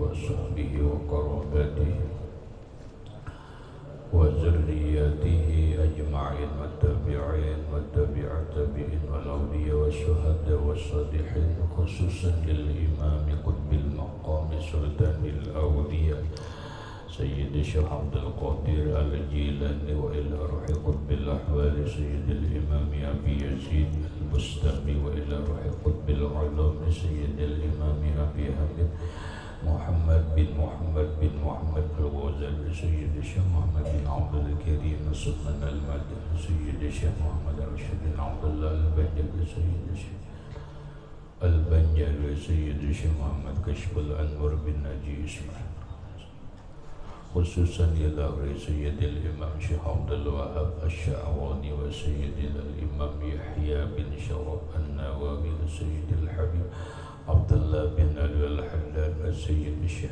وصحبه وقرابته وذريته أجمعين والتابعين والتابع التابعين والأولياء والشهداء والصالحين خصوصا للإمام قطب المقام سلطان الأولياء سيد الشيخ عبد القادر الجيلاني وإلى روح قطب الأحوال سيد الإمام أبي يزيد البستامي وإلى روح قطب العلوم سيد الإمام أبي حامد محمد بن محمد الغزالي سيد الشيخ محمد بن عبد الكريم سلطان المدني سيد الشيخ محمد رشيد بن عبد الله البنجلي سيد الشيخ البنجلي سيد الشيخ محمد كشف الأنور بن ناجي إسماعيل خصوصا إلى سيد الإمام شيخ عبد الوهاب الشعراني وسيدنا الإمام يحيى بن شرف النووي وسيد الحبيب عبد الله بن علي الحلال وسيد الشيخ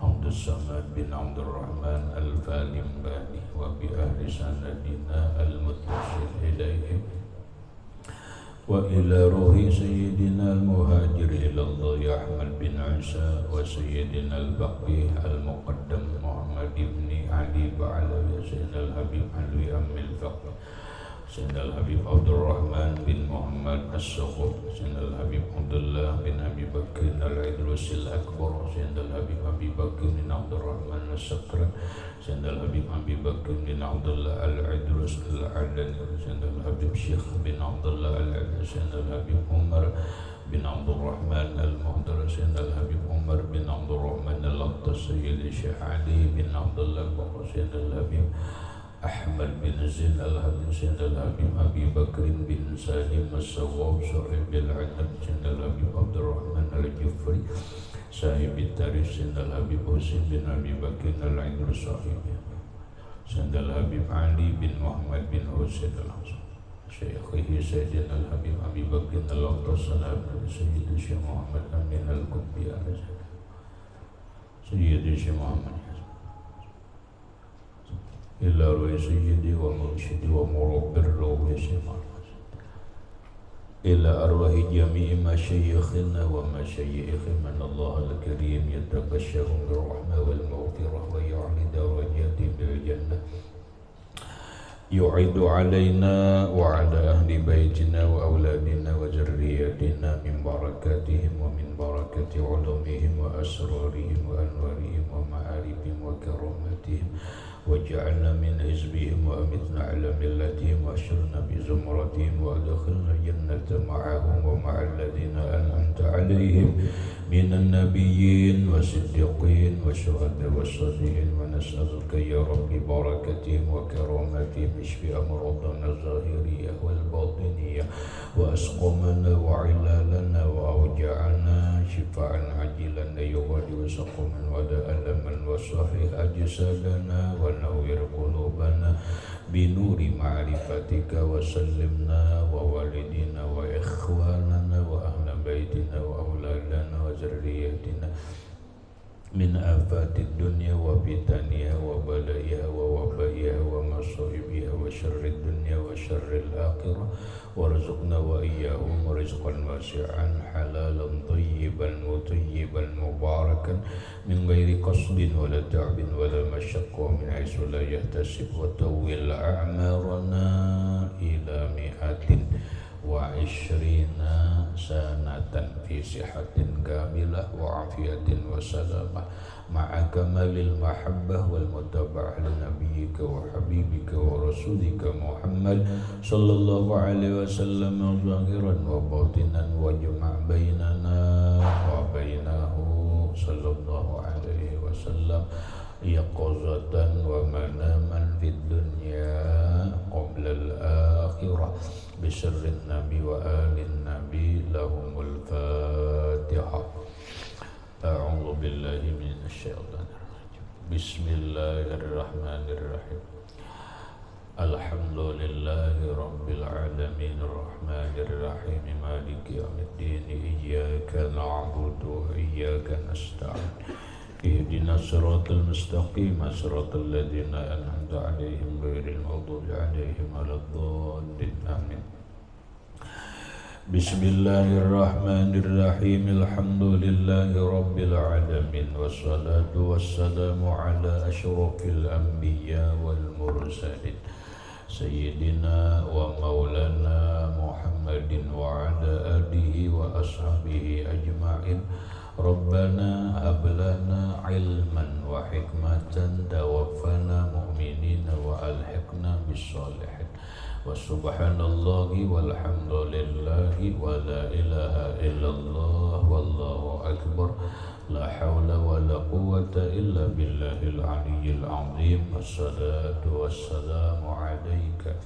عبد الصمد بن عبد الرحمن الفالمباني وبأهل سندنا المتصل إليهم وإلى روح سيدنا المهاجر إلى الله أحمد بن عيسى وسيدنا البقي المقدم محمد بن علي بعلوي وسيدنا الحبيب علوي أم الفقر سيدنا الحبيب عبد الرحمن بن محمد الصقر سيدنا الحبيب عبد الله بن أبي بكر العدروس الأكبر سيدنا الحبيب أبي بكر بن عبد الرحمن الصقر سيدنا الحبيب أبي بكر بن عبد الله العدروس العدني سيدنا الحبيب شيخ بن عبد الله العدني سيدنا الحبيب عمر بن عبد الرحمن المهدر سيدنا الحبيب عمر بن عبد الرحمن الأطس سيد الشيخ علي بن عبد الله البقر سيدنا الحبيب أحمد بن زين الحبيب سيدنا الحبيب أبي بكر بن سالم الصواب صاحب العدد سيدنا الحبيب عبد الرحمن الجفري صاحب التاريخ سيدنا الحبيب حسين بن أبي بكر العدل صاحبه سيدنا الحبيب علي بن محمد بن حسين الحسن شيخه سيدنا الحبيب أبي بكر الأقدس سيد الشيخ محمد أمين القطبي سيد الشيخ محمد إلى روي سيدي ومرشدي ومربي الروح إلى أرواح جميع مشايخنا ومشايخ من الله الكريم يتبشرهم بالرحمة والمغفرة ويعلي درجاتهم بالجنة يعيد علينا وعلى أهل بيتنا وأولادنا وذرياتنا من بركاتهم ومن بركة علومهم وأسرارهم وأنوارهم ومعارفهم وكراماتهم وجعلنا من حزبهم وأمتنا على ملتهم وأشرنا بزمرتهم وأدخلنا الجنة معهم ومع الذين أنعمت عليهم من النبيين والصديقين والشهداء والصالحين ونسألك يا رب بركتهم وكرامتهم اشف أمراضنا الظاهرية والباطنية وأسقمنا وعلالنا وأوجعنا شفاء عاجلا يغادر سقما ولا ألما وصحح أجسادنا ونور قلوبنا بنور معرفتك وسلمنا ووالدنا وإخواننا وأهل بيتنا وأولادنا وذرياتنا من آفات الدنيا وفتنها وبلائها ووبائها ومصائبها وشر الدنيا وشر الآخرة وارزقنا وإياهم رزقا واسعا حلالا طيبا مطيبا مباركا من غير قصد ولا تعب ولا مشقة من حيث لا يحتسب وطول أعمارنا إلى 120 سنة في صحة كاملة وعافية وسلامة مع كمال المحبة والمتابعة لنبيك وحبيبك ورسولك محمد صلى الله عليه وسلم ظاهرا وباطنا واجمع بيننا وبينه صلى الله عليه وسلم يقظة ومناما في الدنيا قبل الآخرة بسر النبي وآل النبي لهم الفاتحة. أعوذ بالله من الشيطان الرجيم. بسم الله الرحمن الرحيم. الحمد لله رب العالمين الرحمن الرحيم مالك يوم الدين إياك نعبد وإياك نستعين اهدنا الصراط المستقيم صراط الذين أنعمت عليهم غير المغضوب عليهم ولا الضالين آمين. Bismillahirrahmanirrahim. Alhamdulillahi rabbil alamin. Wassalatu wassalamu ala asyrafil anbiya wal mursalin Sayyidina wa maulana Muhammadin wa ala alihi wa ashabihi ajma'in. Rabbana hablana ilman wa hikmatan tawaffana mu'minina wa alhiqna bis-shalihin. Wa subhanallahi walhamdulillahi wa la ilaha illallah wallahu akbar. La hawla wa la quwwata illa billahil aliyyil azim. Wassalatu wassalamu alayka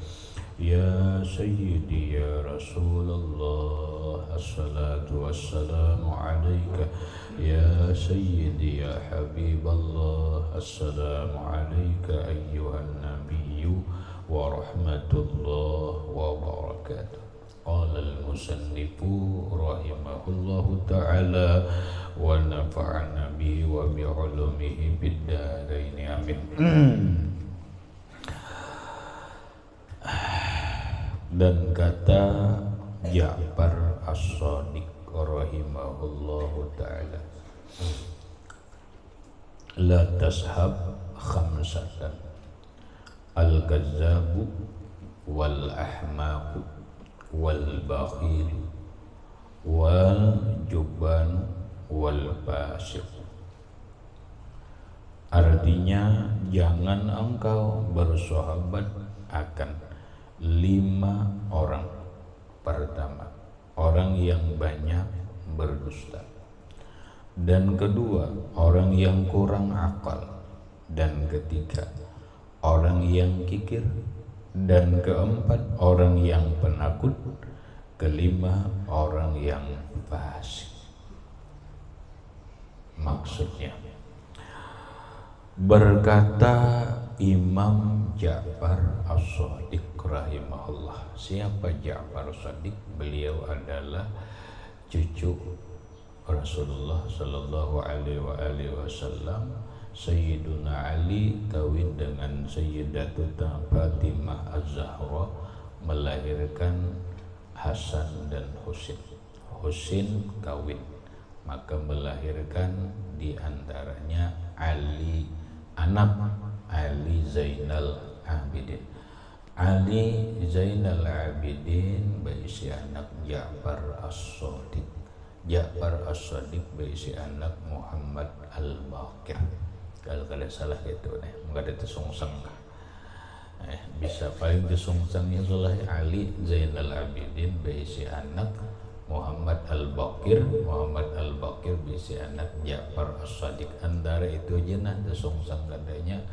ya sayyidi ya Rasulullah. Assalatu wassalamu alayka ya sayyidi ya Habiballah. Assalamu alayka ayyuhan nabiyyu wa rahmatullah wa barakatuh. Qala al-musannifu rahimahullahu ta'ala wa nafa'ana bihi wa bi'ulumihi bid-darain amin. Dan kata Ja'far As-Shadiq rahimahullahu ta'ala, la tashab khamsatan, al-kazzabu wal ahmaqu wal bakhilu wal jubban wal fasiq. Artinya, jangan engkau bersahabat akan 5 orang. Pertama, orang yang banyak berdusta. Dan kedua, orang yang kurang akal. Dan ketiga, orang yang kikir. Dan keempat, orang yang penakut. Kelima, orang yang fasik. Maksudnya, berkata Imam Ja'far As-Shadiq rahimahullah. Siapa Ja'far As-Shadiq? Beliau adalah cucu Rasulullah sallallahu alaihi wasallam. Sayyiduna Ali kawin dengan Sayyidatuna Fatimah Az-Zahra, melahirkan Hasan dan Husin. Husin kawin, maka melahirkan diantaranya Ali, anak Ali Zainal Abidin. Ali Zainal Abidin berisi anak Ja'far As-Shadiq. Ja'far As-Shadiq berisi anak Muhammad Al-Baqir. Kalau kada salah gitu nih, enggak ada tersungsang. Bisa paling tersungsangnya salah Ali Zainal Abidin berisi anak Muhammad Al-Baqir. Muhammad Al-Baqir berisi anak Ja'far As-Shadiq. Antara itu aja nah tersungsang kadanya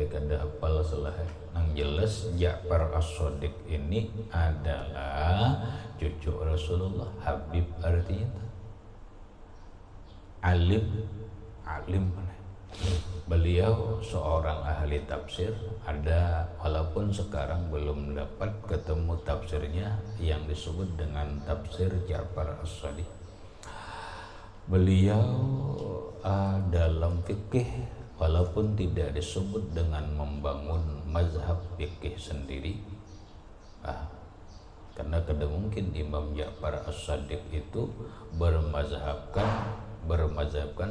kada hafal salah. Yang jelas Ja'far As-Shadiq ini adalah cucu Rasulullah. Habib artinya alim, alim. Beliau seorang ahli tafsir. Ada, walaupun sekarang belum dapat ketemu tafsirnya yang disebut dengan tafsir Ja'far As-Shadiq. Beliau dalam fikih, walaupun tidak disebut dengan membangun mazhab fikih sendiri, karena kada mungkin Imam Ja'far As-Shadiq itu bermazhabkan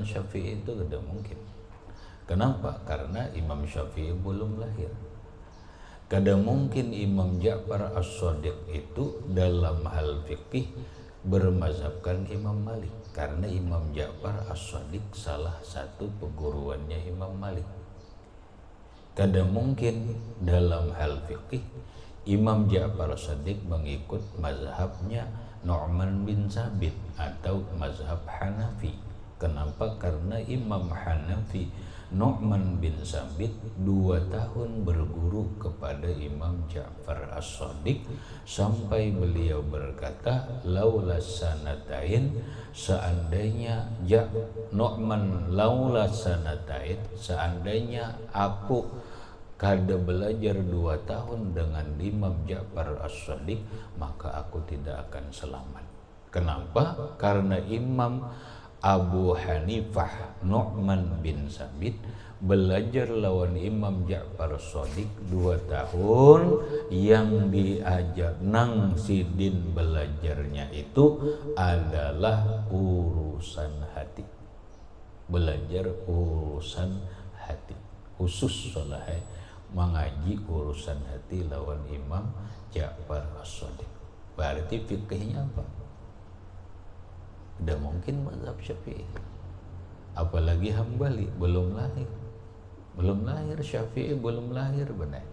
Syafi'i, itu kada mungkin. Kenapa? Karena Imam Syafi'i belum lahir. Kada mungkin Imam Ja'far As-Shadiq itu dalam hal fikih bermazhabkan Imam Malik, karena Imam Ja'far As-Shadiq salah satu perguruannya Imam Malik. Kada mungkin dalam hal fikih Imam Ja'far As-Shadiq mengikut mazhabnya Nu'man bin Sabit atau mazhab Hanafi. Kenapa? Karena Imam Hanafi Nu'man bin Sabit 2 tahun berguru kepada Imam Ja'far As-Shadiq sampai beliau berkata, laula sanatain, seandainya Nu'man laula sanatain, seandainya aku kada belajar 2 tahun dengan Imam Ja'far As-Shadiq, maka aku tidak akan selamat. Kenapa? Karena Imam Abu Hanifah Nu'man bin Sabit belajar lawan Imam Ja'far Shadiq 2 tahun. Yang diajar Nang Sidin belajarnya itu adalah urusan hati, belajar urusan hati khusus soleh mengaji urusan hati lawan Imam Ja'far Shadiq. Berarti fikihnya apa? Udah mungkin mazhab Syafi'i, apalagi Hambali belum lahir Syafi'i belum lahir. Benar,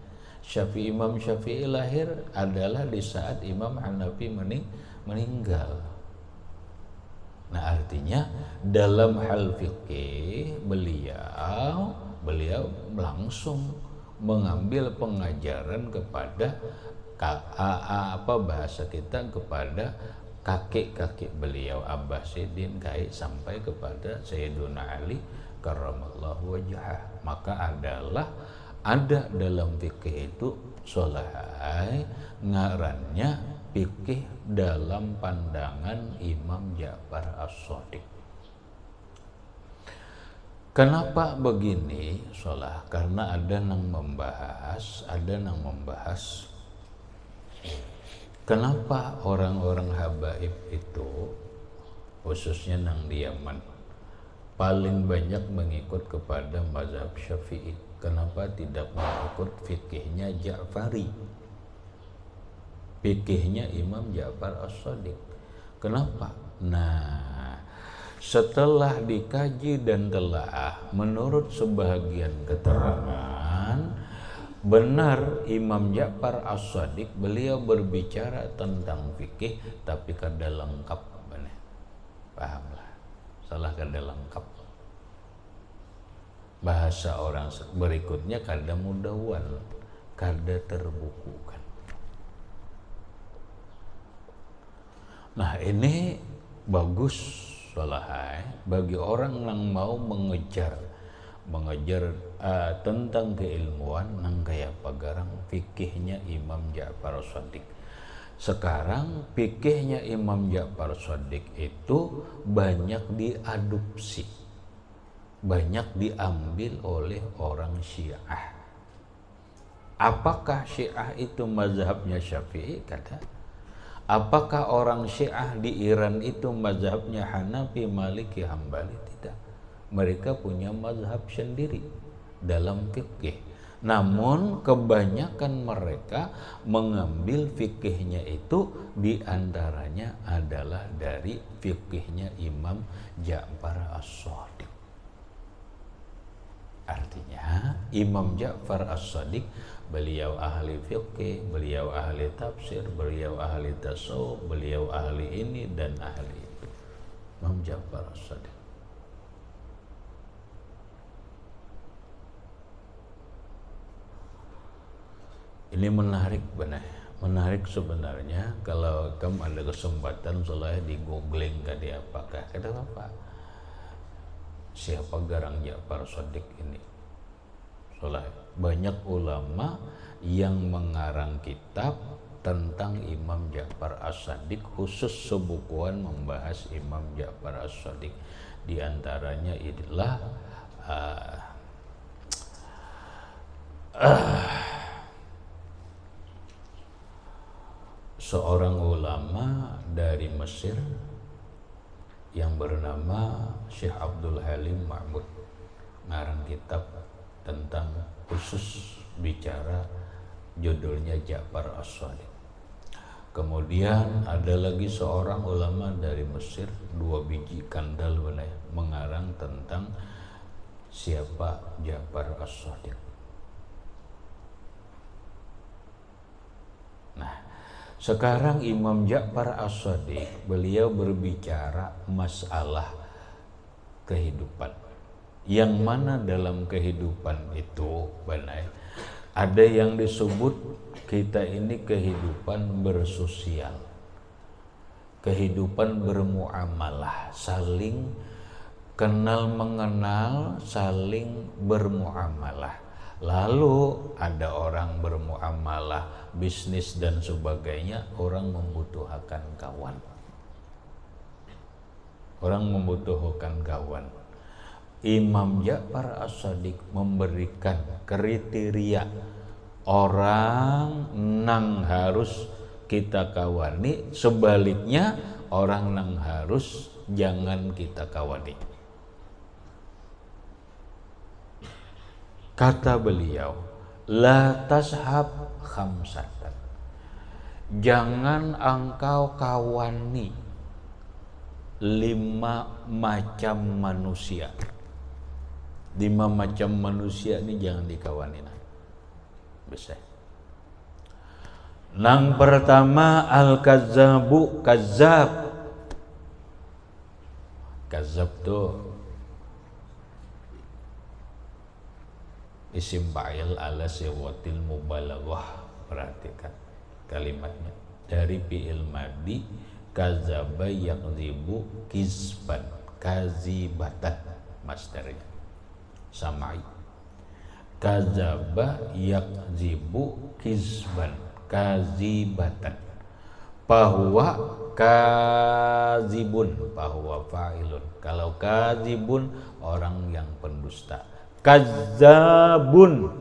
Imam Syafi'i lahir adalah di saat Imam Hanafi meninggal. Nah, artinya dalam hal fikih beliau langsung mengambil pengajaran kepada bahasa kita kepada kakek-kakek beliau Abbasidin sampai kepada Sayyiduna Ali karramallahu wajhah. Maka ada dalam fikih itu solahai ngarannya fikih dalam pandangan Imam Ja'far As-Shadiq. Kenapa begini solah? Karena ada yang membahas kenapa orang-orang habaib itu khususnya nang di Yaman paling banyak mengikut kepada mazhab Syafi'i. Kenapa tidak mengikut fikihnya Ja'fari, fikihnya Imam Ja'far As-Shadiq? Kenapa? Nah, setelah dikaji dan telaah, menurut sebagian keterangan, benar Imam Ja'far As-Shadiq beliau berbicara tentang fikih tapi kada lengkap. Benar, pahamlah, salah kada lengkap. Bahasa orang berikutnya kada mudawwan, kada terbukukan. Nah, ini bagus solahai bagi orang yang mau mengejar tentang keilmuan nang kaya pagarang fikihnya Imam Ja'far Shadiq. Sekarang fikihnya Imam Ja'far Shadiq itu banyak diadopsi, banyak diambil oleh orang Syiah. Apakah Syiah itu mazhabnya Syafi'i? Kata. Apakah orang Syiah di Iran itu mazhabnya Hanafi, Maliki, Hambali? Tidak. Mereka punya mazhab sendiri dalam fikih. Namun kebanyakan mereka mengambil fikihnya itu diantaranya adalah dari fikihnya Imam Ja'far As-Shadiq. Artinya Imam Ja'far As-Shadiq beliau ahli fikih, beliau ahli tafsir, beliau ahli tasawuf, beliau ahli ini dan ahli itu. Imam Ja'far As-Shadiq. Ini menarik benar, menarik sebenarnya. Kalau kamu ada kesempatan selain di googling tadi apakah kata apa? Siapa garang Ja'far Shadiq ini? Soalnya banyak ulama yang mengarang kitab tentang Imam Ja'far As-Shadiq, khusus sebukuan membahas Imam Ja'far As-Shadiq. Di antaranya adalah seorang ulama dari Mesir yang bernama Syekh Abdul Halim Mahmud, ngarang kitab tentang khusus bicara judulnya Ja'far As-Shadiq. Kemudian ada lagi seorang ulama dari Mesir, 2 biji kandal mengarang tentang siapa Ja'far As-Shadiq. Nah, sekarang Imam Ja'far As-Shadiq beliau berbicara masalah kehidupan, yang mana dalam kehidupan itu benar ada yang disebut kita ini kehidupan bersosial, kehidupan bermuamalah, saling kenal mengenal, saling bermuamalah. Lalu ada orang bermuamalah, bisnis dan sebagainya, orang membutuhkan kawan. orang membutuhkan kawan. Imam Ja'far As-Shadiq memberikan kriteria orang nang harus kita kawani, sebaliknya orang nang harus jangan kita kawani. Kata beliau, la tashab khamsatan, jangan engkau kawani 5 macam manusia. 5 macam manusia ini jangan dikawani. Bisa. Nang pertama al-kazzabu, kazzab. Kazzab tuh isim fa'il ala siwatil mubalaghah. Perhatikan kalimatnya dari fi'il madhi kazaba yakzibu kizban, kazibatan masdarnya samai. Kazaba yakzibu kizban, kazibatan. Bahwa kazibun, bahwa fa'ilun. Kalau kazibun orang yang pendusta, kazabun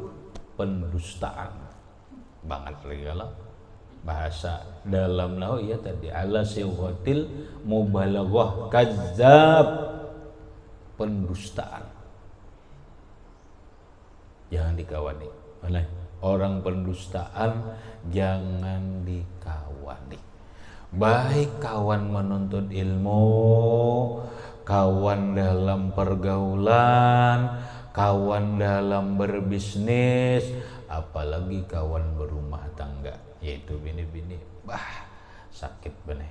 pendustaan banget regala. Bahasa dalam nahwu ya tadi ala siwatil mubalaghah, kazab pendustaan. Jangan dikawani oleh orang pendustaan, jangan dikawani. Baik kawan menuntut ilmu, kawan dalam pergaulan, kawan dalam berbisnis, apalagi kawan berumah tangga, yaitu bini-bini. Bah, sakit bener.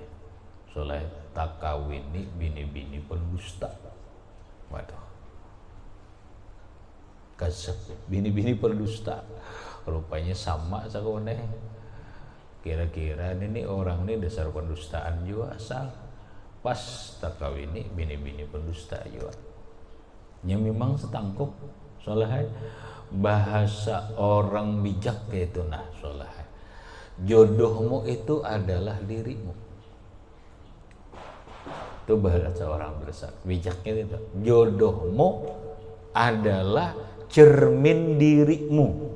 Soalnya tak kawini bini-bini pendusta. Waduh. Kasep bini-bini pendusta. Rupanya sama sakone. Kira-kira ini orang ini dasar pendustaan juga asal. Pas tak kawini bini-bini pendusta juga. Ya memang setangkup soalnya bahasa orang bijak itu nah soalnya jodohmu itu adalah dirimu. Itu bahasa orang bijaknya itu. Jodohmu adalah cermin dirimu.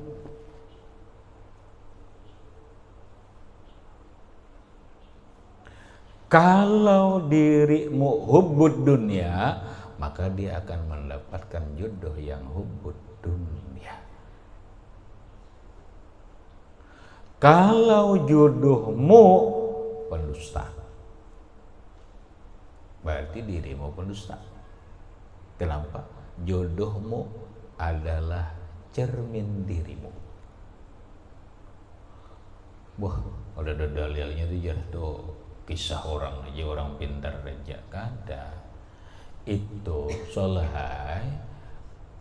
Kalau dirimu hubbud dunia, maka dia akan mendapatkan jodoh yang hubbud dunia. Kalau jodohmu pendusta, berarti dirimu pendusta. Kenapa? Jodohmu adalah cermin dirimu. Wah, udah ada dalilnya tuh jadi tuh kisah orang aja, orang pintar aja kada. Itu solehai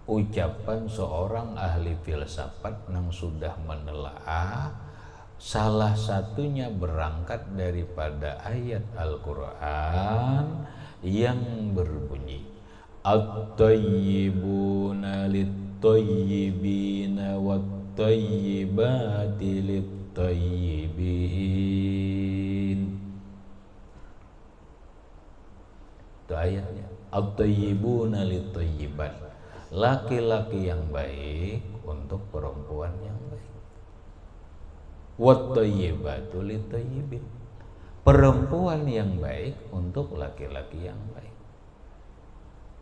ucapan seorang ahli filsafat yang sudah menelaah, salah satunya berangkat daripada ayat Al-Quran yang berbunyi at-tayyibuna lit-tayyibina wat-tayyibati lit-tayyibin. Itu ayatnya. At-tayyibuna lit-tayyibat, laki-laki yang baik untuk perempuan yang baik. Wat-tayyibatu lit-tayyibin, perempuan yang baik untuk laki-laki yang baik.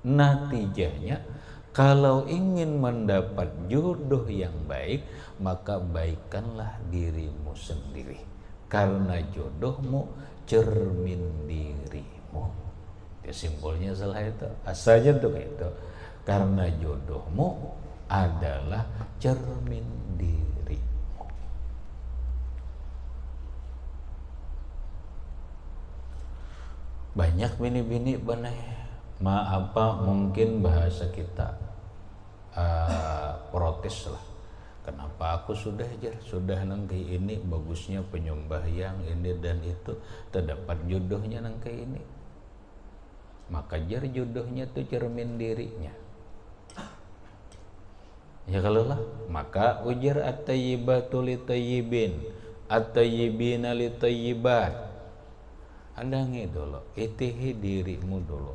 Natijahnya kalau ingin mendapat jodoh yang baik, maka baikkanlah dirimu sendiri, karena jodohmu cermin dirimu. Simpulnya salah itu, asalnya tuh kayak itu, karena jodohmu adalah cermin dirimu. Banyak bini-bini mungkin bahasa kita protes lah. Kenapa aku sudah nangkai ini, bagusnya penyembah yang ini dan itu, terdapat jodohnya nangkai ini. Maka jodohnya tuh cermin dirinya. Ya kalau lah, maka ujar at-tayyibatu lit-tayyibin, at-tayyibina lit-tayyibat. Andangi dulu, itihi dirimu dulu.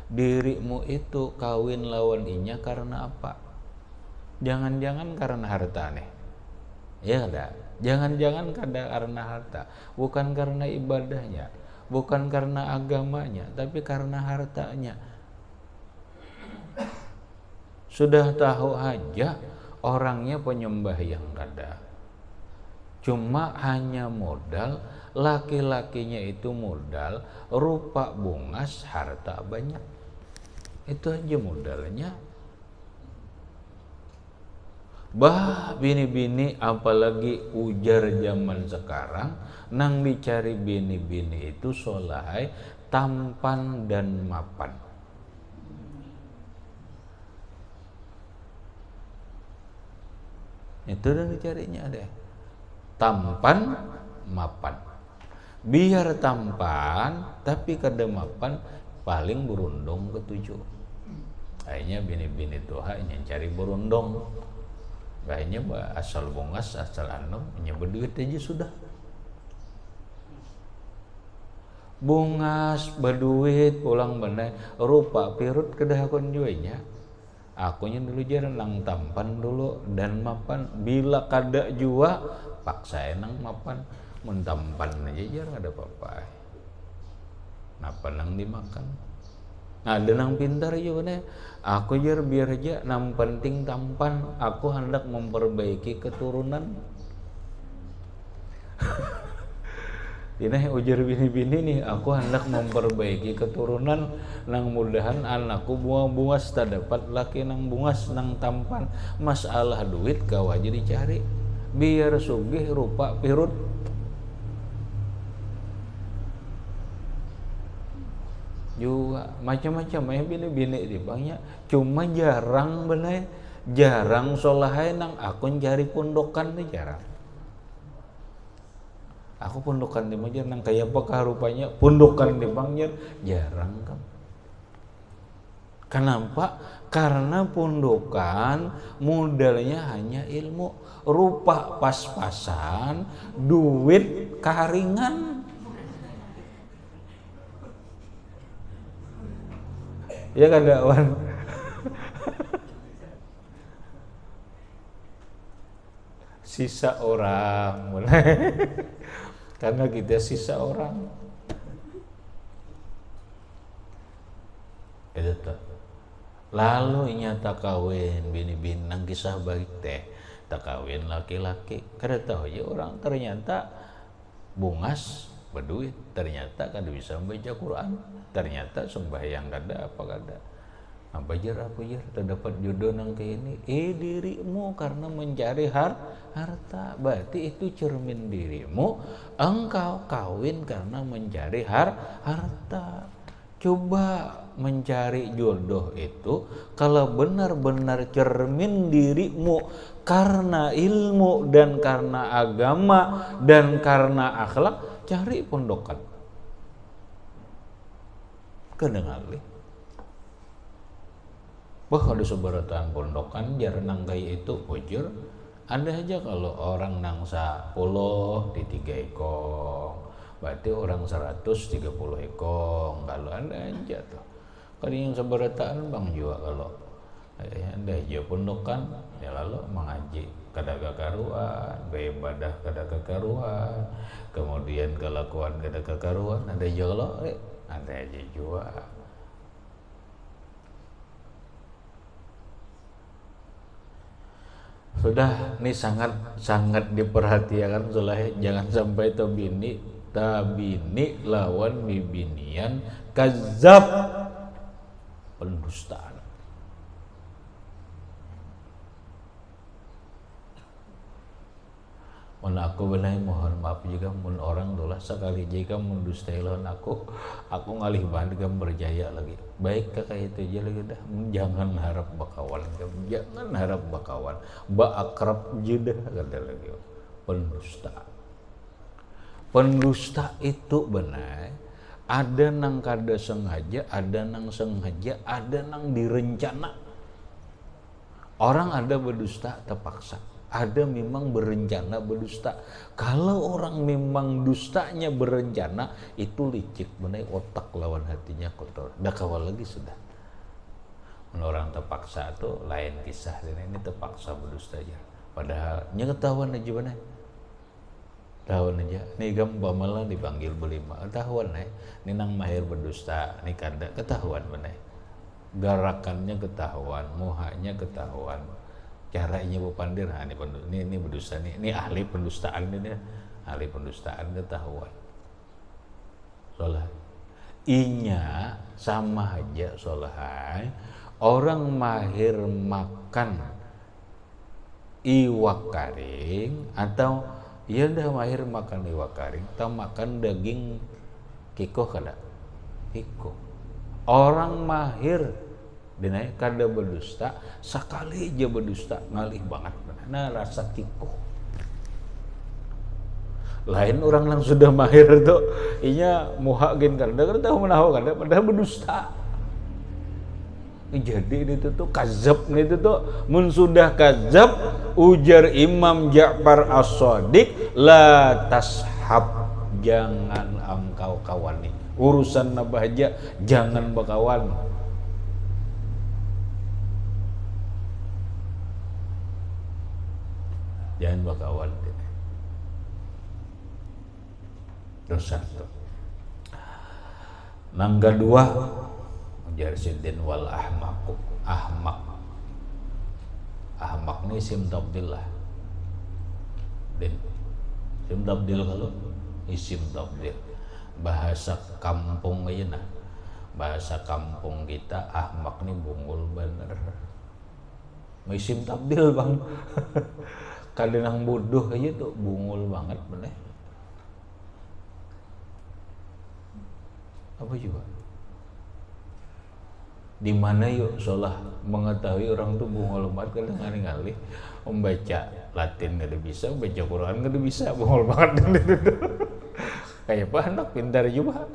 Dirimu itu kawin lawan inya karena apa? Jangan-jangan karena harta nih. Ya enggak? Jangan-jangan karena harta, bukan karena ibadahnya, bukan karena agamanya, tapi karena hartanya. Sudah tahu aja orangnya penyembah yang kada. Cuma hanya modal, laki-lakinya itu modal, rupa bungas, harta banyak. Itu aja modalnya. Bah bini-bini apalagi ujar zaman sekarang, nang dicari bini-bini itu solahai, tampan dan mapan. Itu yang dicarinya deh. Tampan, mapan. Biar tampan, tapi kada mapan, paling berundung ketujuh. Akhirnya bini-bini tuha yang cari berundung. Kayaknya asal bungas, asal anu, hanya berduit aja sudah. Bungas, berduit, pulang benar, rupa pirut kedah akun juanya. Akunya dulu jarang nang tampan dulu dan mapan. Bila kada jua, paksa nang mapan. Mentampan aja jarang ada apa-apa. Napa nang dimakan? Nah, ada nang pintar juga nih. Aku jar biar aja nang penting tampan. Aku hendak memperbaiki keturunan. Ini ujar bini-bini nih, aku hendak memperbaiki keturunan, nang mudahan anakku bungas tak dapat laki nang bungas nang tampan. Masalah duit kau aja dicari, biar sugih rupa pirut. Juga macam-macam ya bini-bini di banyak, cuma jarang bener, jarang solahai nang akun cari pondokan tuh jarang. Aku pondokan di Banjar nang kayak apakah rupanya pondokan di Banjar jarang kan. Kenapa? Karena pondokan modalnya hanya ilmu, rupa pas-pasan, duit karingan. Ya kan Wan? Sisa orang mulai. Karena kita sisa orang. Itu tuh. Lalu nyata kawin bini-bini nang kisah baik teh, tak kawin laki-laki. Kada tahu aja orang ternyata bungas berduit, ternyata kada bisa membaca Quran, ternyata sembahyang kada apa kada. Apa jar terdapat jodoh nang kayak ini. Dirimu karena mencari harta, berarti itu cermin dirimu. Engkau kawin karena mencari harta. Coba mencari jodoh itu kalau benar-benar cermin dirimu karena ilmu dan karena agama dan karena akhlak, cari pondokan. Kedengarli. Ada seberatan pondokan jarang kayak itu ujur. Ada aja kalau orang nang 10 di 3 ekong, berarti orang 130 ekong. Kalau ada aja tuh. Kalau yang seberatan bang juga kalau ada aja pondokan ya lalu mengaji kada kekaruan, beribadah kada kekaruan, kemudian kelakuan kada kekaruan, ada aja kalau ada aja juga. Sudah ini sangat diperhatikan soalnya jangan sampai tabini lawan bibinian kazab, pendustaan. Mun aku benar mohon maaf juga mun orang dolah sekali jika mendustai lawan aku ngalih balik berjaya lagi. Baik kakak itu aja lagi dah, jangan harap bakawan, jangan harap bakawan, akrab jeda kata lagi. Pendusta itu benar, ada nang kada sengaja, ada nang sengaja, ada nang direncana. Orang ada berdusta terpaksa. Ada memang berencana berdusta. Kalau orang memang dustanya berencana, itu licik, benar otak lawan hatinya kotor. Dah kawal lagi sudah. Orang terpaksa tuh lain kisah, ini terpaksa berdusta aja. Padahal nya ketahuan aja benar. Ketahuan aja. Nih gambar malah dipanggil berlima. Ketahuan ini nang mahir berdusta, ini kada ketahuan benar. Garakannya ketahuan, muhanya ketahuan. Caranya berpandir, ini berdusta nih, ini ahli pendustaan ini, ahli pendustaan ketahuan. Soalnya, inya sama aja soalnya orang mahir makan iwak karing atau ya dah mahir makan iwak karing atau makan daging kiko kada, kiko. Orang mahir dinaik kada berdusta, sekali aja berdusta ngalih banget, nah rasa kiko. Lain orang yang sudah mahir tuh, inya muha gen kada tahu menahu kada, padahal berdusta. Jadi itu tuh kazab itu tuh, mun sudah kazab ujar Imam Ja'far As-Shadiq, la tashab, jangan engkau kawani. Urusan nabahja jangan bakawan. Jangan bakawan. Dosa itu. Nang kedua, jarsidin wal ahmaku. Ahmak. Ahmak ni isim tabdil lah. Din. Isim tabdil kalau isim tabdil. Bahasa kampung aja nah. Bahasa kampung kita ahmak ni bungul bener. Isim tabdil bang. Kadang bodoh aja tuh bungul banget bener. Apa juga? Di mana yuk solah mengetahui orang tuh bungul banget, kadang ngali-ngali membaca Latin kada bisa, membaca Quran kada bisa, bungul banget. Kayak apa anak pintar juga.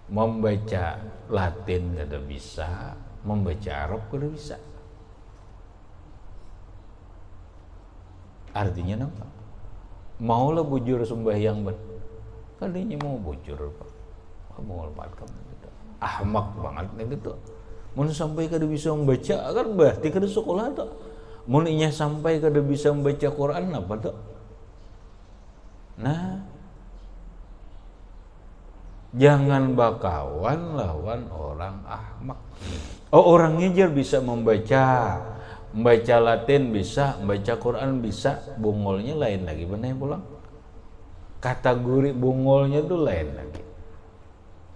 Membaca Latin kada bisa, membaca Arab kada bisa. Artinya apa? Maulah bujur sembahyang ban. Kalinya mau bujur Pak. Mau hormat kamu gitu. Ahmak banget nih gitu. Mun sampai kada bisa membaca kan berarti kada sekolah tuh. Mun inya sampai kada bisa membaca Quran apa tuh? Nah, jangan bakawan lawan orang ahmak. Oh, orangnya jar bisa membaca Latin bisa, membaca Quran bisa, bungolnya lain lagi, benar pulang. Kategori bungolnya tuh lain lagi.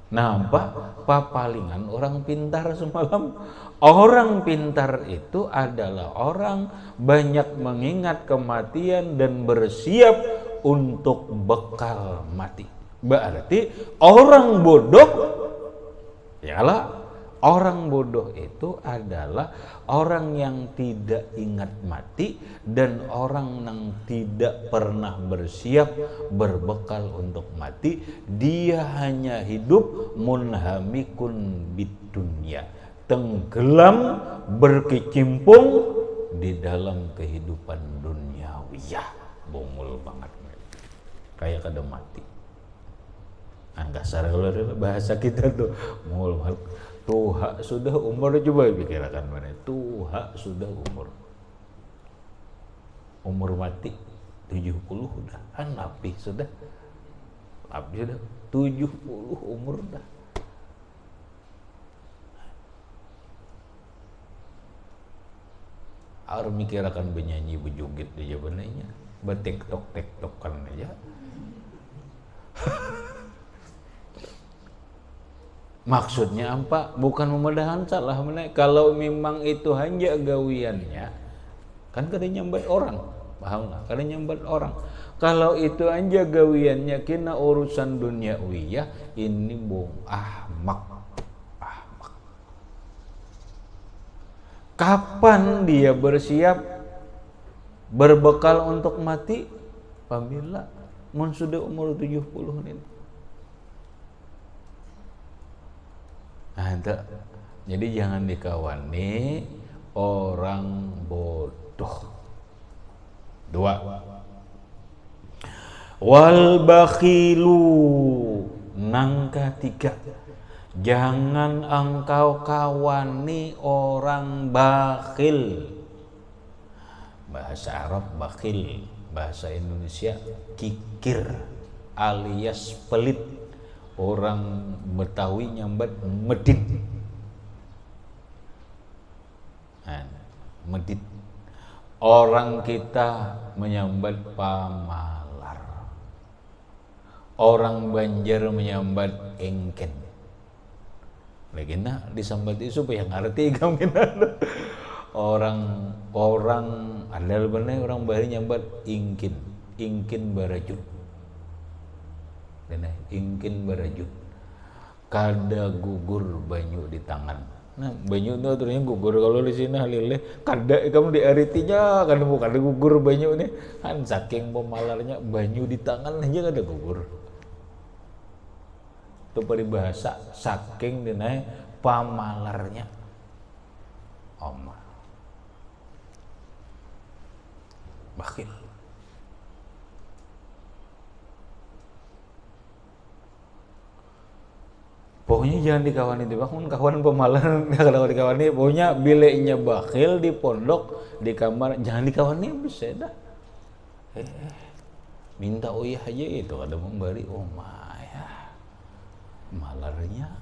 Nampak papalingan orang pintar semalam. Orang pintar itu adalah orang banyak mengingat kematian dan bersiap untuk bekal mati. Berarti orang bodoh, yalah, orang bodoh itu adalah orang yang tidak ingat mati dan orang yang tidak pernah bersiap berbekal untuk mati. Dia hanya hidup munhamikun bidunya, tenggelam berkecimpung di dalam kehidupan duniawiyah. Bungul banget, kayak kada mati. Kasar kalau bahasa kita tuh mul tuha sudah umur, coba pikirkan mana tuha sudah umur mati 70 udah napi sudah 70 umur dah. Harus mikirkan benyanyi bejugit aja benarnya, bertektok-tektokan aja. Maksudnya apa? Bukan memedahan salah menaik. Kalau memang itu hanya gawiannya, kan kada nyambat orang, paham nggak? Kada nyambat orang. Kalau itu aja gawiannya kena urusan duniawiyah, ini ahmak. Kapan dia bersiap berbekal untuk mati? Apabila mun sudah umur 70 ini. Jadi jangan dikawani orang bodoh. Dua. Wal bakhilu, nang ketiga, jangan engkau kawani orang bakhil. Bahasa Arab bakhil, bahasa Indonesia kikir alias pelit. Orang Betawi nyambat medit. Medit. Orang kita menyambat pamalar. Orang Banjar menyambat engken. Legenda disambat itu supaya ngerti kamu. orang ada bener orang Bali nyambat ingkin barajut. Ingkin barajut. Kada gugur banyu di tangan. Nah, banyu itu terusnya gugur kalau di sini halileh kada kamu di aritinya kan bukan ada gugur banyu nih kan saking pemalarnya banyu di tangan aja kada gugur. Itu peribahasa saking dinai pamalarnya Oma bakhil. Pokoknya jangan dikawani di bangun, kawan pemalar kalau dikawani, pokoknya bileknya bakhil di pondok, di kamar, jangan dikawani bisa dah. Minta uyah aja itu ada memberi ya. Malarnya,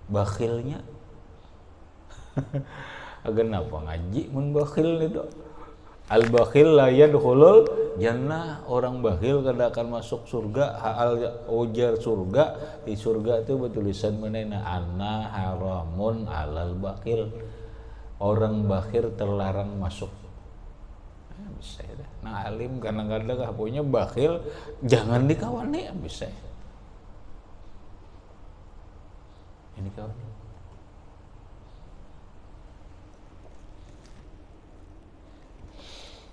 bakhilnya, agak napa ngaji mun bakhil itu. Al bakhil la yadkhulul jannah, orang bakhil kada akan masuk surga. Hal ujar surga, di surga itu bertulisan menena anna haramun alal bakhil. Orang bakhil terlarang masuk. Bisa ya. Nah alim kadang-kadang punya bakhil jangan dikawani bisa. Ini kawan.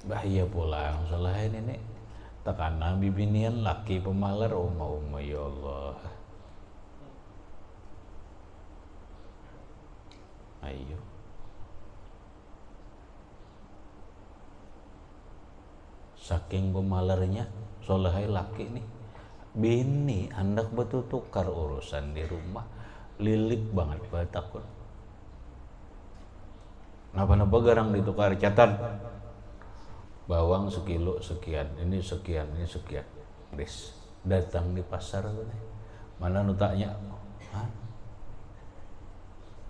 Bahaya pula salah ini nih tekanan bibinian laki pemalar umma ya Allah. Ayo saking pemalarnya solahai laki nih bini hendak betul tukar urusan di rumah lilik banget pada takut napa-napa garang ditukar catat bawang sekilo sekian, ini sekian, ini sekian. Des, datang di pasar mana notaknya?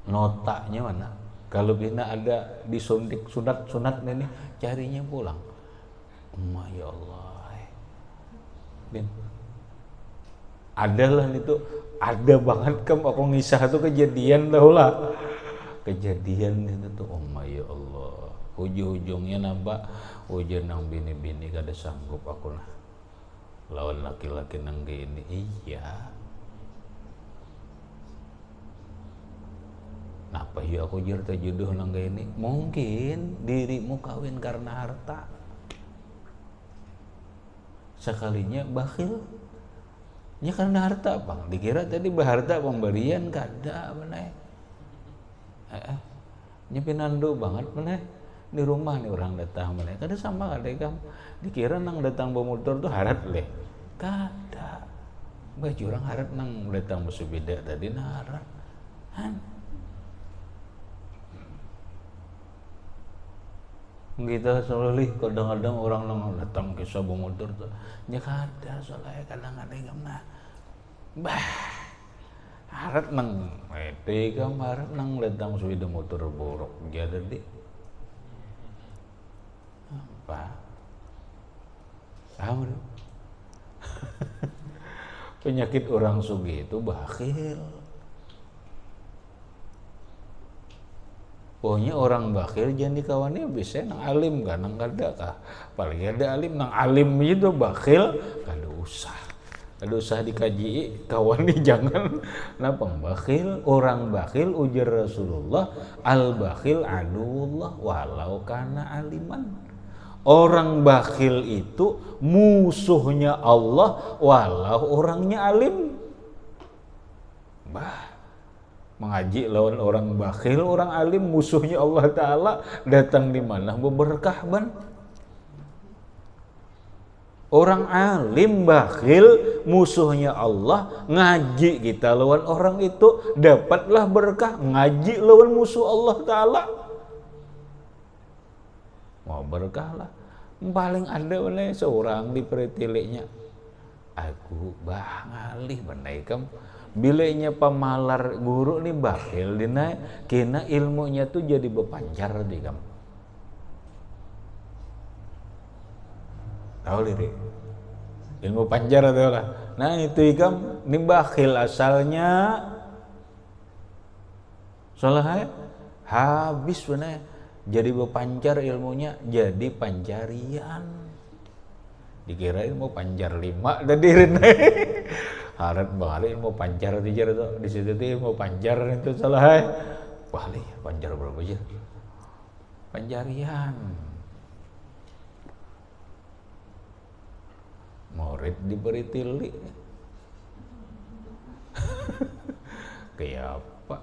Notaknya mana? Kalau bina ada disuntik sunat ini carinya pulang. Ya Allah. Bin. Adalah itu ada banget aku ngisah itu kejadian lah. Kejadian itu tuh ya Allah. Ujung-ujungnya nampak ujian nang bini-bini kada sanggup aku lah lawan laki-laki nang gini. Iya napa ya aku jerta jodoh nang gini. Mungkin dirimu kawin karena harta sekalinya bakhil ya karena harta bang dikira tadi berharta pemberian kada bener nyepinando banget bener di rumah nih orang datang mereka ada sama ada kamu dikira nang datang bawa motor tuh harat leh kada baju orang harat nang datang musuh beda tadi narat kita selalu kadang-kadang orang nang datang kisah bawa motor tuh nya kada soalnya kadang ada kamu bah harat nang kamu harat nang datang musuh beda motor borok jadi deh apa? Tahu penyakit orang sugih itu bakhil. Pokoknya orang bakhil jangan dikawani bisa nang alim kan nang kada kah. Apalagi ada alim nang alim itu bakhil kada usah dikaji kawani jangan. Napa bakhil orang bakhil ujar Rasulullah al bakhil aduullah walau kana aliman. Orang bakhil itu musuhnya Allah walau orangnya alim. Mengaji lawan orang bakhil, orang alim musuhnya Allah Ta'ala, datang di mana berkah ban. Orang alim bakhil musuhnya Allah, ngaji kita lawan orang itu dapatlah berkah. Ngaji lawan musuh Allah Ta'ala mau berkah lah. Paling ada oleh seorang di peritiliknya, aku bah ngalih bandai kam bilainya pamalar guru nih bakhil dina kena ilmunya tuh jadi bepancar di kam. Tahu lirik ilmu panjar atau lah. Nah itu ikam ini bakhil asalnya salah habis benar jadi bepancar ilmunya jadi pancarian. Dikira ilmu panjar 5 tadi rene harat balik ilmu pancar di situ tuh ilmu panjar itu salah balik panjar berapa aja pancarian. Murid diberi tilik kayak apa?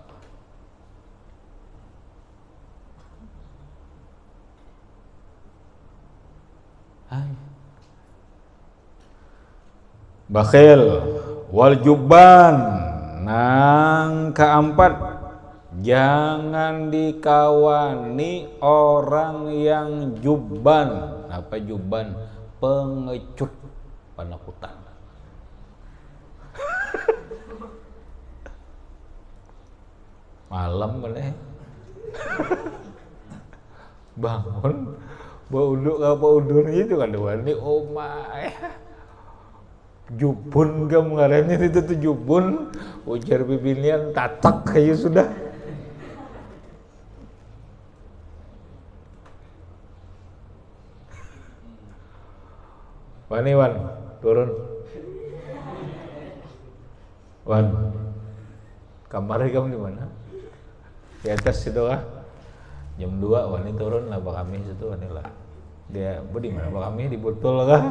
Bakhil wal juban. Nang keempat, jangan dikawani orang yang juban. Apa juban? Pengecut, penakutan. Malam boleh bangun bauduk apa udun itu kan wani omah jubun kamu ngarannya itu tuh jubun ujar bibilian tatak kayak sudah wani wan turun wan kamarnya kamu di mana? Di atas situ kah? Jam 2 wani turun lah Pak Kami situ wani lah. Dia di mana Pak Kami di botol kah?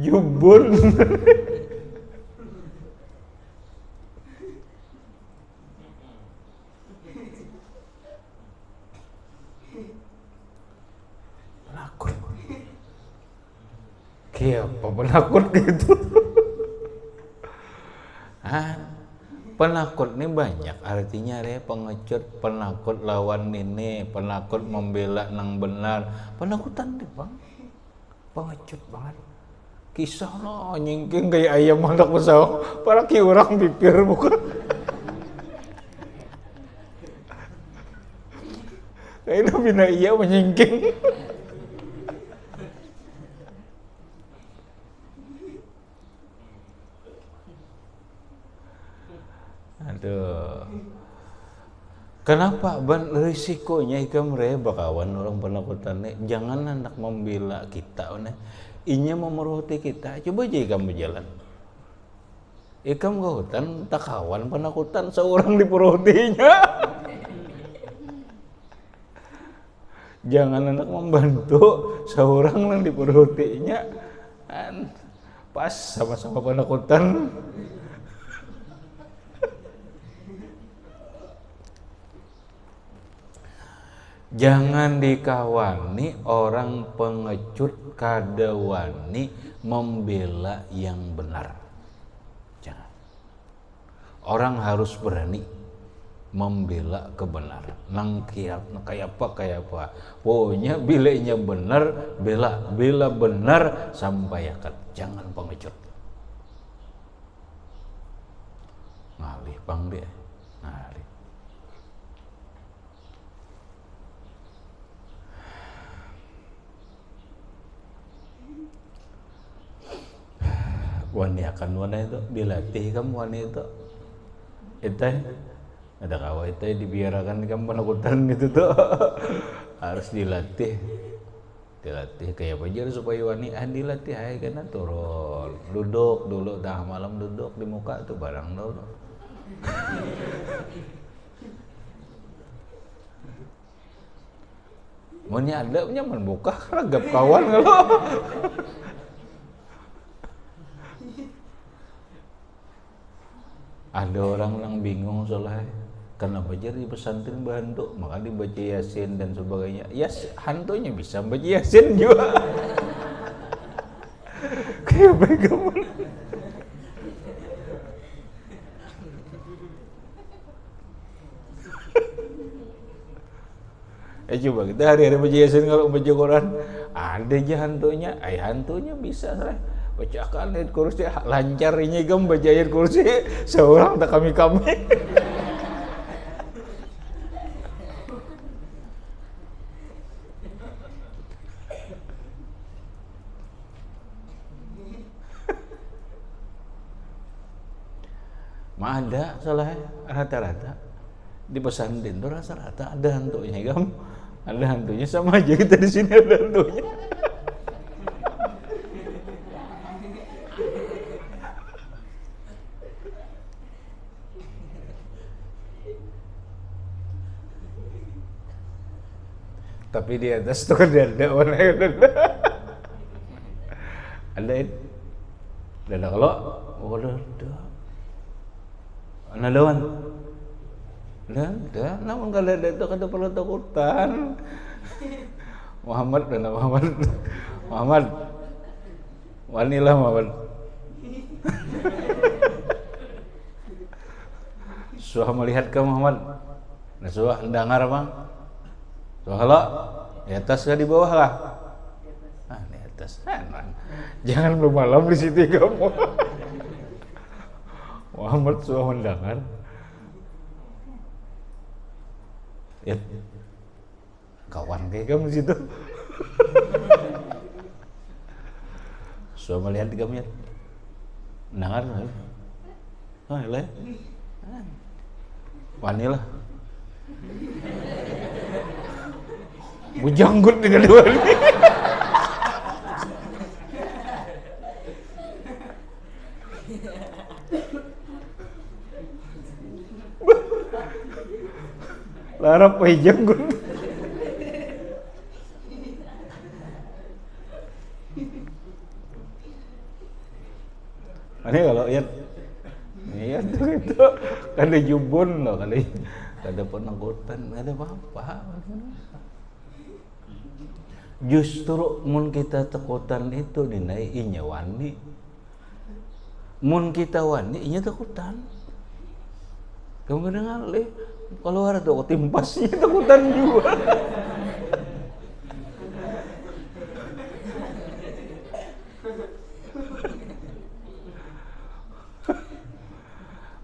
Jubun. Apa penakut gitu? Penakut ini banyak artinya deh, pengecut, penakut lawan ini, penakut membela nang benar, penakutan deh bang, pengecut banget. Kisah no nyingking kayak ayam anak pesawat, para ki orang bibir bukan? Kayaknya bina iya menyingking. Aduh. Kenapa ban risikonya ikam re bakawan orang penakutan jangan hendak membela kita inya memeruti kita. Coba aja ikam berjalan. Ikam ke hutan tak kawan penakutan seorang diperutinya. Jangan hendak membantu seorang yang diperutinya. Pas sama-sama penakutan. Jangan dikawani orang pengecut kadawani membela yang benar. Jangan. Orang harus berani membela kebenaran. Nang kayak apa. Pokoknya bilanya benar, bela benar sampai akad. Jangan pengecut. Ngalih bang dia. Ngalih. Wani akan wana itu dilatih kamu wani itu ada kawan itu dibiarkan kamu penakutan gitu tuh harus dilatih kayak apa supaya wani dilatih aja karena turun duduk dulu dah malam duduk di muka tuh barang dulu Munnya ada nya buka ragap kawan kalau. Ada orang yang bingung soalnya kenapa jadi pesantren Bandung maka dibaca Yasin dan sebagainya. Ya hantunya bisa baca Yasin juga. Kayak bagaimana? Coba kita hari-hari baca Yasin kalau baca Quran ada aja hantunya. Hantunya bisa lah. Bacakan ayat kursi lancar ini gem baca ayat kursi seorang tak kami. Mah ada salah rata-rata di pesantren itu rata-rata ada hantunya gem. Ada hantunya sama aja kita di sini ada hantunya. Tapi di atas tuh kan ada warna ada. Ada kalau ada. Ada wan. Ada, namun kalau ada itu kada perlu takutan. Muhammad. Wanilah Muhammad. Suah melihat ke Muhammad. Nah, suah dengar bang. Suah kalau di atas kah di bawah kah? Di atas. Jangan bermalam di situ kamu. Muhammad suah mendengar. Ya, kawan kayak kamu situ. Suah melihat kamu ya. Dengar. Lah. Wanilah. Bujanggut dengan dua ini. Larap janggut. Ini kalau iya tuh itu kada jubun loh kali. Kada penangkutan, ada apa-apa. Justru mun kita takutan itu dinainya wani. Mun kita wani inya takutan. Kamu kadang ngalih kalau ada tuh timpasnya takutan juga.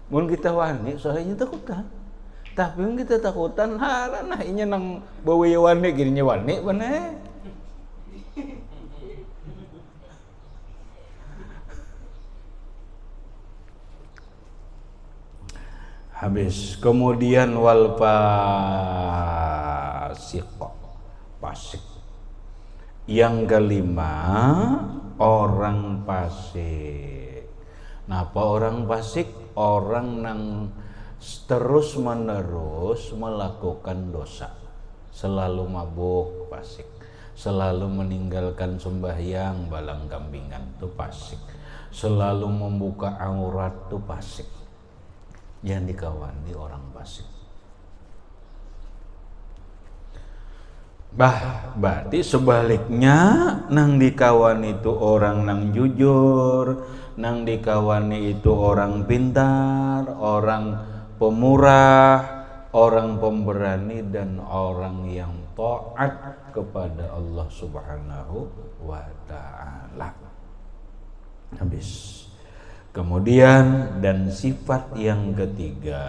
Mun kita wani soalnya takutan. Tapi mun kita takutan harana inya nang bawa wani gininya wani bener. Habis kemudian wal fasik. Yang kelima orang fasik. Napa orang fasik? Orang nang terus menerus melakukan dosa, selalu mabuk fasik, selalu meninggalkan sembahyang balang kambingan itu fasik, selalu membuka aurat itu fasik. Yang dikawani orang fasik. Berarti sebaliknya nang dikawani itu orang nang jujur, nang dikawani itu orang pintar, orang pemurah, orang pemberani dan orang yang taat kepada Allah Subhanahu wa taala. Habis. Kemudian dan sifat yang ketiga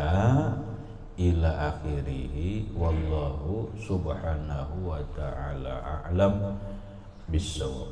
ila akhirih wallahu subhanahu wa ta'ala a'lam bissawab.